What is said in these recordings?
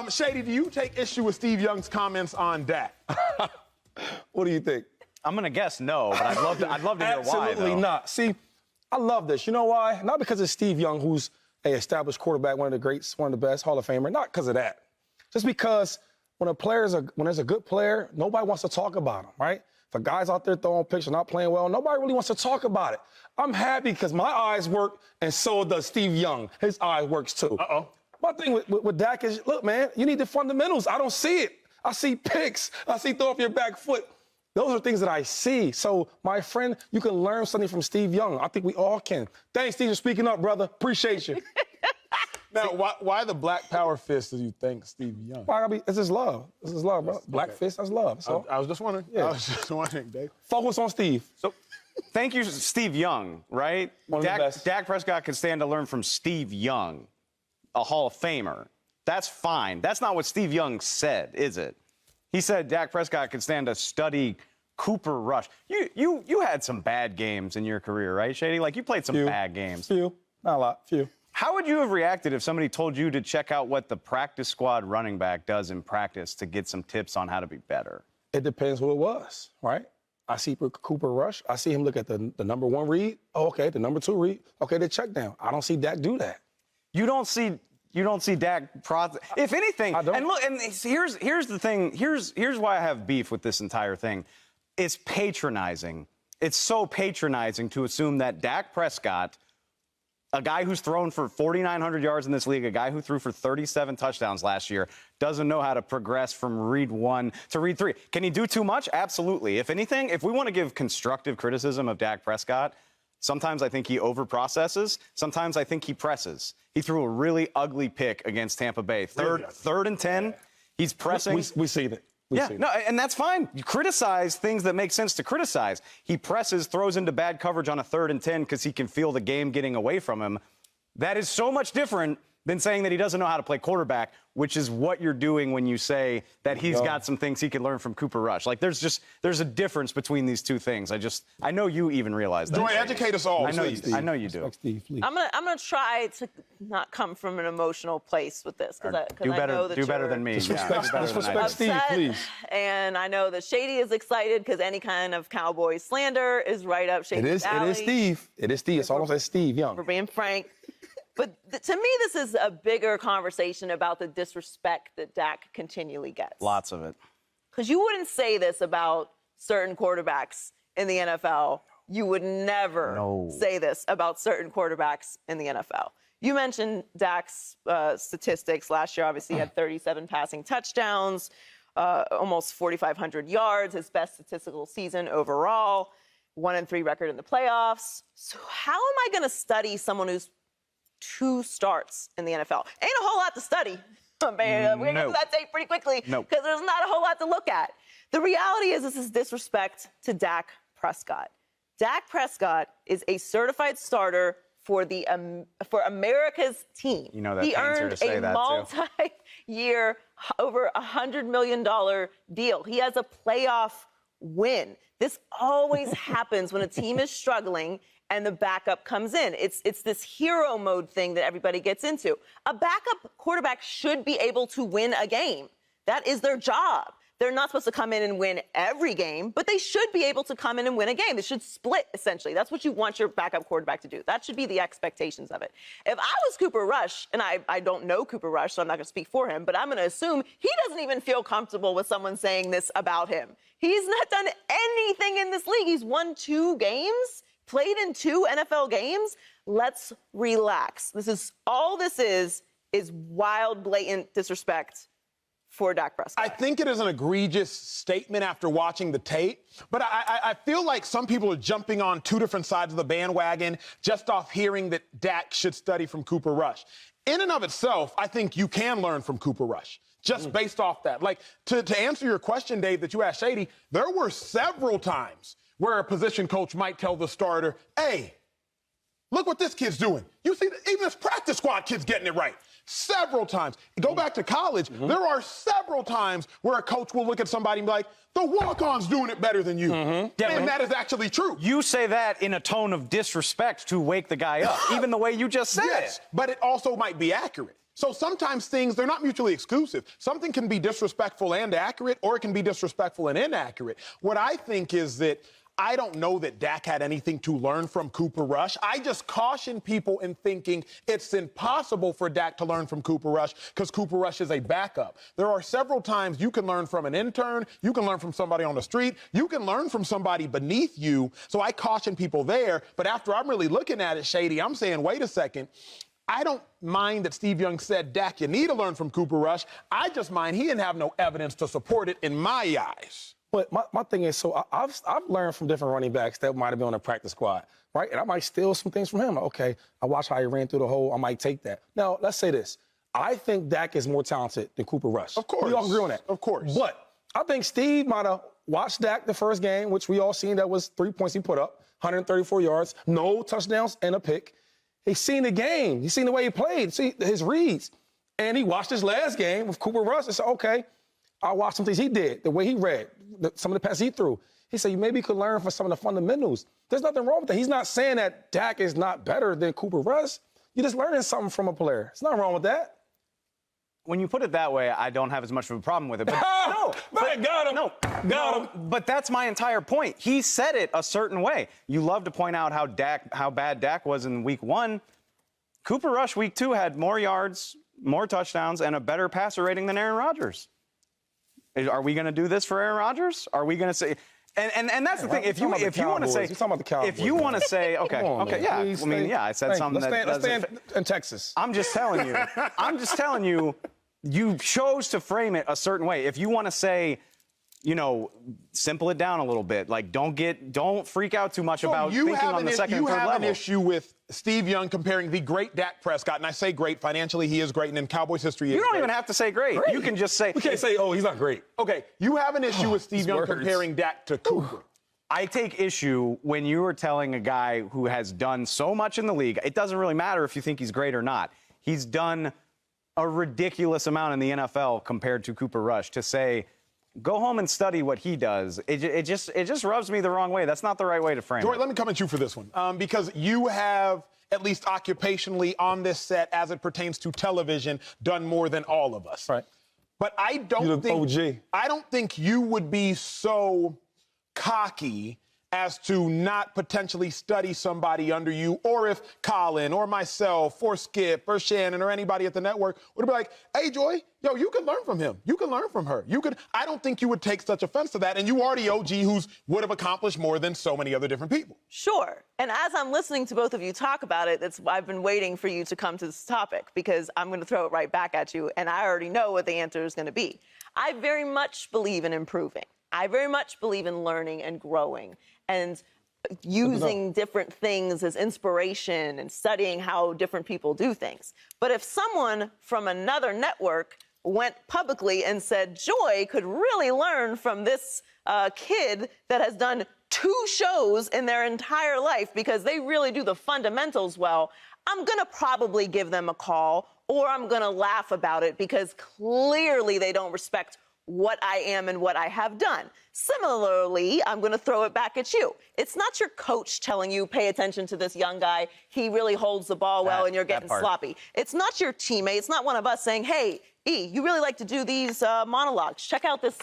Shady, do you take issue with Steve Young's comments on Dak? What do you think? I'm going to guess no, but I'd love to hear why, Absolutely though. not. See, I love this. You know why? Not because it's Steve Young, who's an established quarterback, one of the greats, one of the best, Hall of Famer. Not because of that. Just because when there's a good player, nobody wants to talk about him, right? If a guy's out there throwing picks and not playing well, nobody really wants to talk about it. I'm happy because my eyes work, and so does Steve Young. His eye works too. Uh-oh. My thing with Dak is, look, man, you need the fundamentals. I don't see it. I see picks. I see throw off your back foot. Those are things that I see. So, my friend, you can learn something from Steve Young. I think we all can. Thanks, Steve, for speaking up, brother. Appreciate you. Now, why the black power fist do you think Steve Young? It's his love. It's his love, bro. Black fist, that's love. So, I was just wondering. Yeah. I was just wondering, Dave. focus on Steve. So, thank you, Steve Young, right? One of the best. Dak Prescott can stand to learn from Steve Young, a Hall of Famer. That's fine. That's not what Steve Young said, is it? He said Dak Prescott could stand to study Cooper Rush. You had some bad games in your career, right, Shady? Like, you played some bad games. Few. Not a lot. Few. How would you have reacted if somebody told you to check out what the practice squad running back does in practice to get some tips on how to be better? It depends who it was, right? I see Cooper Rush. I see him look at the number one read. Oh, okay, the number two read. Okay, the check down. I don't see Dak do that. You don't see Dak if anything. I don't. And look, and here's the thing. Here's why I have beef with this entire thing. It's patronizing. It's so patronizing to assume that Dak Prescott, a guy who's thrown for 4,900 yards in this league, a guy who threw for 37 touchdowns last year, doesn't know how to progress from read 1 to read 3. Can he do too much? Absolutely. If anything, if we want to give constructive criticism of Dak Prescott, sometimes I think he overprocesses. Sometimes I think he presses. He threw a really ugly pick against Tampa Bay. Third and 10, he's pressing. We see that. And that's fine. You criticize things that make sense to criticize. He presses, throws into bad coverage on a 3rd and 10 because he can feel the game getting away from him. That is so much different than saying that he doesn't know how to play quarterback, which is what you're doing when you say that he's got some things he can learn from Cooper Rush. Like, there's a difference between these two things. I know you even realize that. Joy, educate us all. I know you do. Steve, please. I'm gonna try to not come from an emotional place with this because I know that do better than me. Disrespect Steve, please. And I know that Shady is excited because any kind of Cowboy slander is right up Shady's alley. It is Steve. It is Steve. It's almost like Steve Young. For being frank. But to me, this is a bigger conversation about the disrespect that Dak continually gets. Lots of it. Because you wouldn't say this about certain quarterbacks in the NFL. You would never say this about certain quarterbacks in the NFL. You mentioned Dak's statistics. Last year, obviously, he had 37 passing touchdowns, almost 4,500 yards, his best statistical season overall, 1-3 record in the playoffs. So how am I going to study someone who's 2 starts in the NFL? Ain't a whole lot to study. We're going to get to that tape pretty quickly because there's not a whole lot to look at. The reality is this is disrespect to Dak Prescott. Dak Prescott is a certified starter for America's team. You know that he pains her earned to say a that, multi-year, over $100 million deal. He has a playoff win. This always happens when a team is struggling and the backup comes in. It's this hero mode thing that everybody gets into. A backup quarterback should be able to win a game. That is their job. They're not supposed to come in and win every game, but they should be able to come in and win a game. They should split, essentially. That's what you want your backup quarterback to do. That should be the expectations of it. If I was Cooper Rush, and I don't know Cooper Rush, so I'm not going to speak for him, but I'm going to assume he doesn't even feel comfortable with someone saying this about him. He's not done anything in this league. He's won 2 games. Played in 2 NFL games. Let's relax. All this is wild, blatant disrespect for Dak Prescott. I think it is an egregious statement after watching the tape, but I feel like some people are jumping on 2 different sides of the bandwagon just off hearing that Dak should study from Cooper Rush. In and of itself, I think you can learn from Cooper Rush, just based off that. Like, to answer your question, Dave, that you asked Shady, there were several times where a position coach might tell the starter, hey, look what this kid's doing. You see, even this practice squad kid's getting it right. Several times. Go back to college, there are several times where a coach will look at somebody and be like, the walk-on's doing it better than you. And that is actually true. You say that in a tone of disrespect to wake the guy up, even the way you just said Yes, it. but it also might be accurate. So sometimes things, they're not mutually exclusive. Something can be disrespectful and accurate, or it can be disrespectful and inaccurate. What I think is that I don't know that Dak had anything to learn from Cooper Rush. I just caution people in thinking it's impossible for Dak to learn from Cooper Rush because Cooper Rush is a backup. There are several times you can learn from an intern, you can learn from somebody on the street, you can learn from somebody beneath you. So I caution people there. But after I'm really looking at it, Shady, I'm saying, wait a second. I don't mind that Steve Young said, Dak, you need to learn from Cooper Rush. I just mind he didn't have no evidence to support it in my eyes. But my thing is, so I've learned from different running backs that might have been on a practice squad, right? And I might steal some things from him. Okay, I watched how he ran through the hole. I might take that. Now, let's say this. I think Dak is more talented than Cooper Rush. Of course. We all agree on that. Of course. But I think Steve might have watched Dak the first game, which we all seen that was 3 points he put up, 134 yards, no touchdowns and a pick. He's seen the game. He's seen the way he played, see his reads. And he watched his last game with Cooper Rush and said, okay, I watched some things he did, the way he read, some of the passes he threw. He said, you maybe could learn from some of the fundamentals. There's nothing wrong with that. He's not saying that Dak is not better than Cooper Rush. You're just learning something from a player. There's nothing wrong with that. When you put it that way, I don't have as much of a problem with it. But Got him. Got him. But that's my entire point. He said it a certain way. You love to point out how bad Dak was in week 1. Cooper Rush, week 2, had more yards, more touchdowns, and a better passer rating than Aaron Rodgers. Are we going to do this for Aaron Rodgers? Are we going to say? And that's the thing. If you want to say, talking about the Cowboys, if you want to say, okay, yeah. Please, I mean, yeah, I said something let's stay in Texas. I'm just telling you. You chose to frame it a certain way. If you want to say, simple it down a little bit. Like, don't freak out too much about thinking on the second and third level. You have an issue with Steve Young comparing the great Dak Prescott, and I say great, financially he is great, and in Cowboys history he is You don't great. even have to say great. You can just say. We can't say, oh, he's not great. Okay, you have an issue with Steve Young comparing Dak to Cooper. I take issue when you are telling a guy who has done so much in the league, it doesn't really matter if you think he's great or not. He's done a ridiculous amount in the NFL compared to Cooper Rush, to say, go home and study what he does. It just rubs me the wrong way. That's not the right way to frame Joy, it. let me come at you for this one, because you have, at least occupationally on this set, as it pertains to television, done more than all of us. Right. But I don't think you would be so cocky as to not potentially study somebody under you, or if Colin or myself or Skip or Shannon or anybody at the network would be like, hey, Joy, you can learn from him. You can learn from her. I don't think you would take such offense to that. And you are the OG who's would have accomplished more than so many other different people. Sure. And as I'm listening to both of you talk about it, I've been waiting for you to come to this topic, because I'm going to throw it right back at you, and I already know what the answer is going to be. I very much believe in improving. I very much believe in learning and growing and using different things as inspiration and studying how different people do things. But if someone from another network went publicly and said, Joy could really learn from this kid that has done 2 shows in their entire life because they really do the fundamentals well, I'm going to probably give them a call, or I'm going to laugh about it, because clearly they don't respect what I am and what I have done. Similarly, I'm going to throw it back at you. It's not your coach telling you, pay attention to this young guy. He really holds the ball well and you're getting sloppy. It's not your teammate. It's not one of us saying, hey, E, you really like to do these monologues. Check out this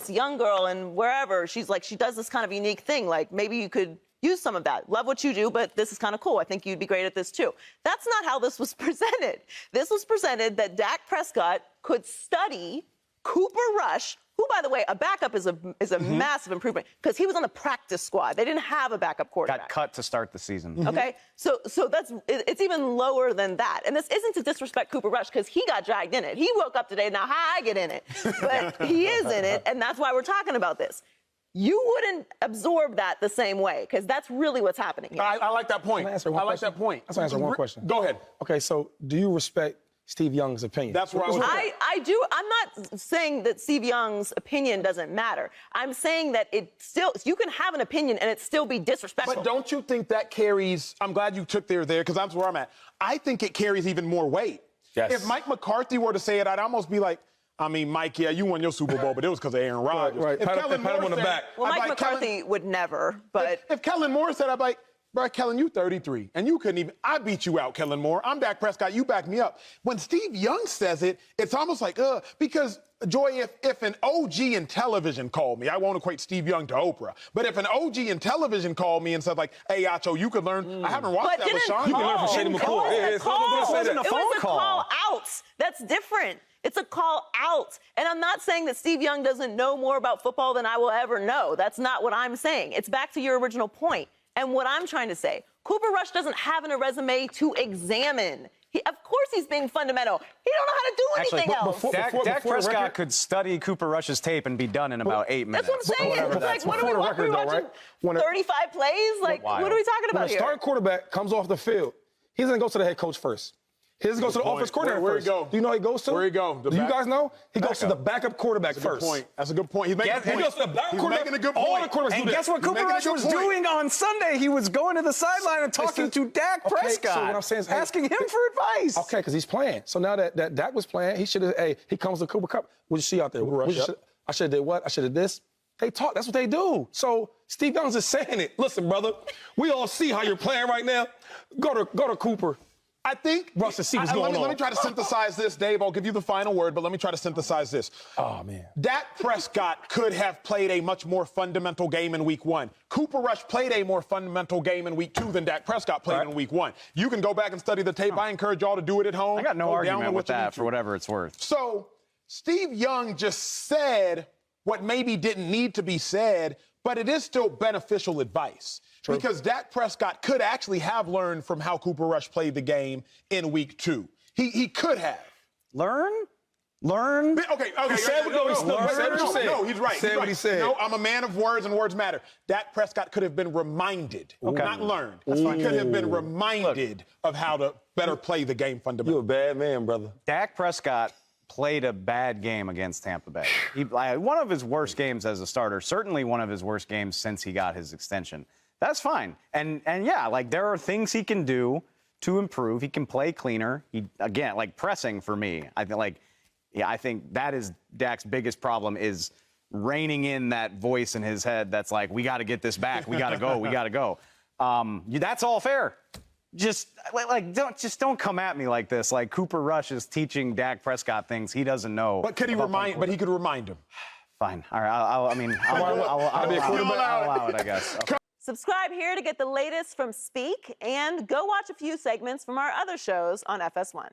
young girl, and wherever she does this kind of unique thing. Like, maybe you could use some of that. Love what you do, but this is kind of cool. I think you'd be great at this too. That's not how this was presented. This was presented that Dak Prescott could study Cooper Rush, who, by the way, a backup is a massive improvement, because he was on the practice squad. They didn't have a backup quarterback. Got cut to start the season. Okay, so it's even lower than that. And this isn't to disrespect Cooper Rush, because he got dragged in it. He woke up today, now how I get in it? But he is in it, and that's why we're talking about this. You wouldn't absorb that the same way, because that's really what's happening here. I like that point. Let's answer one question. Go ahead. Okay, so do you respect Steve Young's opinion? That's where I was. I do. I'm not saying that Steve Young's opinion doesn't matter. I'm saying that you can have an opinion and it still be disrespectful. But don't you think that carries, I'm glad you took there, because that's where I'm at. I think it carries even more weight. Yes. If Mike McCarthy were to say it, I'd almost be like, I mean, Mike, yeah, you won your Super Bowl, but it was because of Aaron Rodgers. Right. If Kellen Moore on the said, back. Well, Mike McCarthy would never, but... If Kellen Moore said, I'd be like, Bro, Kellen, you 33, and you couldn't even. I beat you out, Kellen Moore. I'm Dak Prescott. You back me up. When Steve Young says it, it's almost like, because, Joy, if an OG in television called me, I won't equate Steve Young to Oprah, but if an OG in television called me and said, like, hey, Acho, you could learn. I haven't watched that, LeSean. You can learn from Shady McCoy. It wasn't a phone call. call out. That's different. It's a call out. And I'm not saying that Steve Young doesn't know more about football than I will ever know. That's not what I'm saying. It's back to your original point. And what I'm trying to say, Cooper Rush doesn't have a resume to examine. Of course he's being fundamental. He don't know how to do anything else. Dak Prescott could study Cooper Rush's tape and be done in about 8 minutes. That's what I'm saying. It's like, what are we watching? 35 plays? Like, what are we talking about here? When a starting quarterback comes off the field, he doesn't go to the head coach first. He doesn't go to the offense coordinator Where first. he go? Do you know who he goes to? Where he go? Do you guys know? He goes to the backup quarterback first. That's a good point. That's a good point. He's making a point. He goes to the backup quarterback. He's making a good point. All the quarterbacks And do guess that. what Cooper Rush was doing on Sunday? He was going to the sideline and talking to Dak Prescott. So what I'm saying is, asking him for advice. Okay, because he's playing. So now that Dak was playing, he should have, he comes to Cooper Cup. What'd you see out there? I should have did what? I should have did this. They talk. That's what they do. So Steve Young's just saying it. Listen, brother, we all see how you're playing right now. Go to Cooper. I think Russ, to see what's going on. Let me try to synthesize this, Dave. I'll give you the final word, but let me try to synthesize this. Oh, man. Dak Prescott could have played a much more fundamental game in week 1. Cooper Rush played a more fundamental game in week 2 than Dak Prescott played in week 1. You can go back and study the tape. I encourage y'all to do it at home. I got no argument with that for for whatever it's worth. So Steve Young just said what maybe didn't need to be said, but it is still beneficial advice. True. Because Dak Prescott could actually have learned from how Cooper Rush played the game in week 2. He could have. Learn? Okay. He said what he said. No, he's right. Said what he said. No, I'm a man of words, and words matter. Dak Prescott could have been reminded, not learned. He could have been reminded of how to better play the game fundamentally. You're a bad man, brother. Dak Prescott played a bad game against Tampa Bay. One of his worst games as a starter, certainly one of his worst games since he got his extension. That's fine. And yeah, like there are things he can do to improve. He can play cleaner. Again, like pressing for me. I think that is Dak's biggest problem is reining in that voice in his head that's like, we got to get this back. We got to go. We got to go. That's all fair. Just don't come at me like this. Like Cooper Rush is teaching Dak Prescott things he doesn't know. But could he remind? But he could remind him. Fine. All right. I'll allow it, I guess. Okay. Subscribe here to get the latest from Speak and go watch a few segments from our other shows on FS1.